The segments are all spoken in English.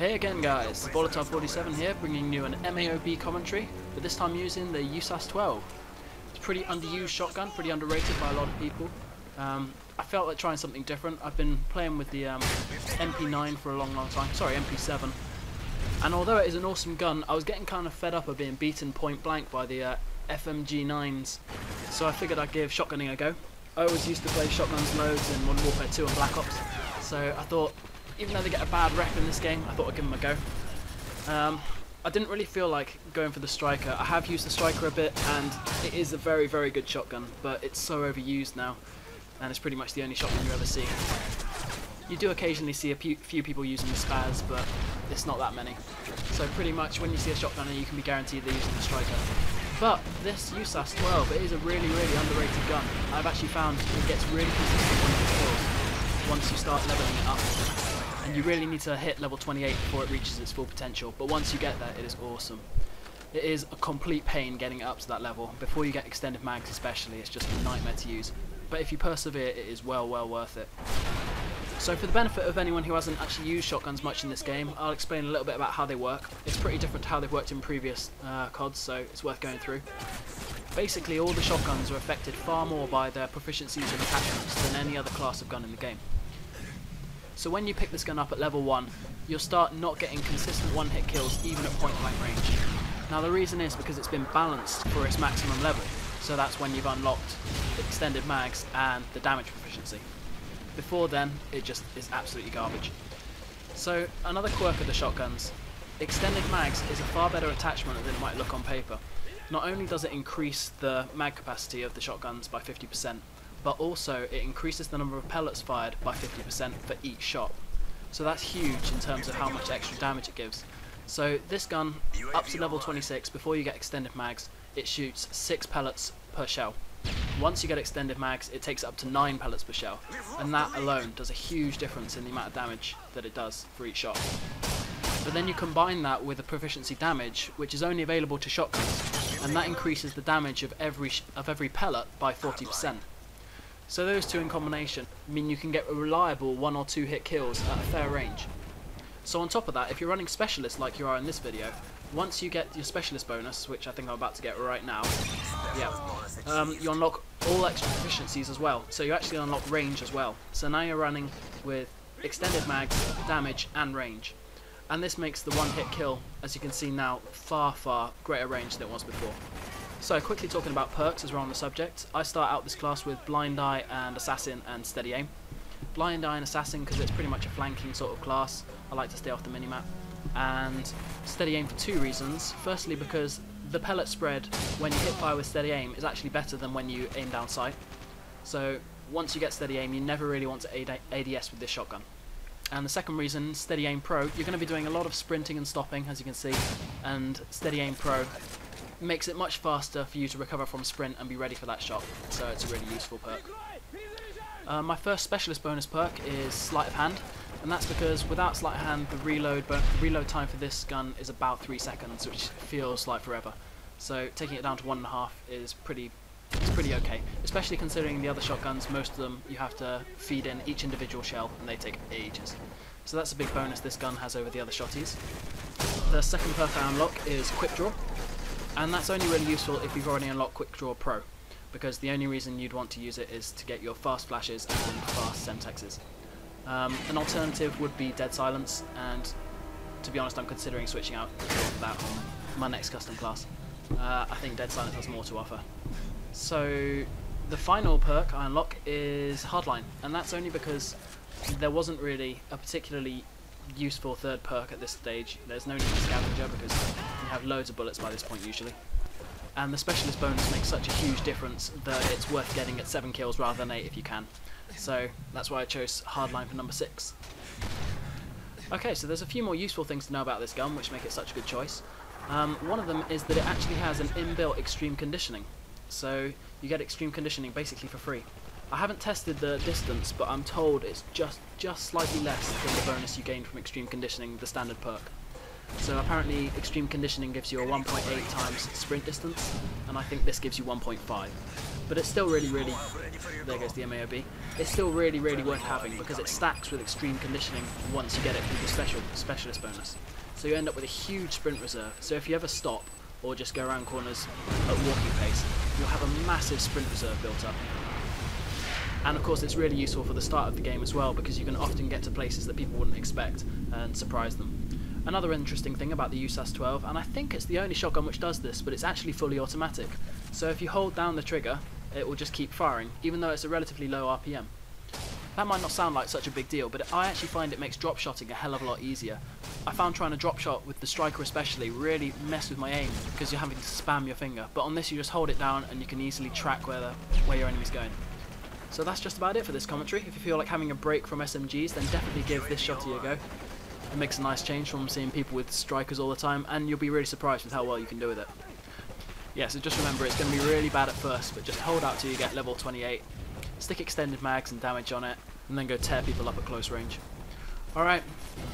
Hey again guys, MW3 here, bringing you an M.O.A.B commentary, but this time using the USAS12. It's a pretty underused shotgun, pretty underrated by a lot of people. I felt like trying something different. I've been playing with the MP9 for a long time, sorry, MP7. And although it is an awesome gun, I was getting kind of fed up of being beaten point blank by the FMG9s, so I figured I'd give shotgunning a go. I always used to play shotguns loads in Modern Warfare 2 and Black Ops, so I thought, even though they get a bad rep in this game, I thought I'd give them a go. I didn't really feel like going for the striker. I have used the striker a bit, and it is a very, very good shotgun, but it's so overused now, and it's pretty much the only shotgun you ever see. You do occasionally see a few people using the spaz, but it's not that many. So pretty much when you see a shotgunner, you can be guaranteed they're using the striker. But this USAS12, it is a really, really underrated gun. I've actually found it gets really consistent on the kills once you start leveling it up. And you really need to hit level 28 before it reaches its full potential, but once you get there, it is awesome. It is a complete pain getting it up to that level. Before you get extended mags especially, it's just a nightmare to use. But if you persevere, it is well worth it. So for the benefit of anyone who hasn't actually used shotguns much in this game, I'll explain a little bit about how they work. It's pretty different to how they've worked in previous CODs, so it's worth going through. Basically, all the shotguns are affected far more by their proficiencies and attachments than any other class of gun in the game. So when you pick this gun up at level 1, you'll start not getting consistent one-hit kills even at point-blank range. Now the reason is because it's been balanced for its maximum level, so that's when you've unlocked extended mags and the damage proficiency. Before then, it just is absolutely garbage. So another quirk of the shotguns, extended mags is a far better attachment than it might look on paper. Not only does it increase the mag capacity of the shotguns by 50%, but also it increases the number of pellets fired by 50% for each shot. So that's huge in terms of how much extra damage it gives. So this gun, up to level 26, before you get extended mags, it shoots 6 pellets per shell. Once you get extended mags, it takes up to 9 pellets per shell, and that alone does a huge difference in the amount of damage that it does for each shot. But then you combine that with the proficiency damage, which is only available to shotguns, and that increases the damage of every pellet by 40%. So those two in combination mean you can get a reliable 1 or 2 hit kills at a fair range. So on top of that, if you're running specialist like you are in this video, once you get your specialist bonus, which I think I'm about to get right now, you unlock all extra proficiencies as well. So you actually unlock range as well. So now you're running with extended mags, damage and range. And this makes the one hit kill, as you can see now, far greater range than it was before. So quickly talking about perks as we're on the subject, I start out this class with Blind Eye and Assassin and Steady Aim. Blind Eye and Assassin because it's pretty much a flanking sort of class. I like to stay off the minimap. And Steady Aim for 2 reasons. Firstly, because the pellet spread when you hit fire with Steady Aim is actually better than when you aim down sight. So once you get Steady Aim, you never really want to ADS with this shotgun. And the second reason, Steady Aim Pro, you're going to be doing a lot of sprinting and stopping, as you can see, and Steady Aim Pro makes it much faster for you to recover from sprint and be ready for that shot, so it's a really useful perk. My first specialist bonus perk is Sleight of Hand, and that's because without Sleight of Hand the reload time for this gun is about 3 seconds, which feels like forever. So taking it down to 1.5 is pretty okay, especially considering the other shotguns, most of them you have to feed in each individual shell and they take ages. So that's a big bonus this gun has over the other shotties. The second perk I unlock is Quick Draw. And that's only really useful if you've already unlocked Quick Draw Pro, because the only reason you'd want to use it is to get your fast flashes and fast semtexes. An alternative would be Dead Silence, and to be honest I'm considering switching out to that on my next custom class. I think Dead Silence has more to offer. So the final perk I unlock is Hardline, and that's only because there wasn't really a particularly useful third perk at this stage. There's no need for Scavenger because you have loads of bullets by this point usually. And the specialist bonus makes such a huge difference that it's worth getting at 7 kills rather than 8 if you can. So that's why I chose Hardline for number 6. Okay, so there's a few more useful things to know about this gun which make it such a good choice. One of them is that it actually has an inbuilt extreme conditioning. So you get extreme conditioning basically for free. I haven't tested the distance, but I'm told it's just slightly less than the bonus you gain from extreme conditioning, the standard perk. So apparently extreme conditioning gives you a 1.8 times sprint distance, and I think this gives you 1.5. but it's still really, there goes the M.O.A.B. It's still really worth having because it stacks with extreme conditioning once you get it through the specialist bonus. So you end up with a huge sprint reserve, so if you ever stop or just go around corners at walking pace, you'll have a massive sprint reserve built up. And of course it's really useful for the start of the game as well, because you can often get to places that people wouldn't expect and surprise them. Another interesting thing about the USAS12, and I think it's the only shotgun which does this, but it's actually fully automatic. So if you hold down the trigger, it will just keep firing, even though it's a relatively low RPM. That might not sound like such a big deal, but I actually find it makes drop shotting a hell of a lot easier. I found trying to drop shot with the striker especially really messed with my aim, because you're having to spam your finger, but on this you just hold it down and you can easily track where your enemy's going. So that's just about it for this commentary. If you feel like having a break from SMGs, then definitely give this shotty a go. It makes a nice change from seeing people with strikers all the time, and you'll be really surprised with how well you can do with it. Yeah, so just remember it's going to be really bad at first, but just hold out till you get level 28, stick extended mags and damage on it, and then go tear people up at close range. Alright,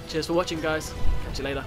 cheers for watching guys, catch you later.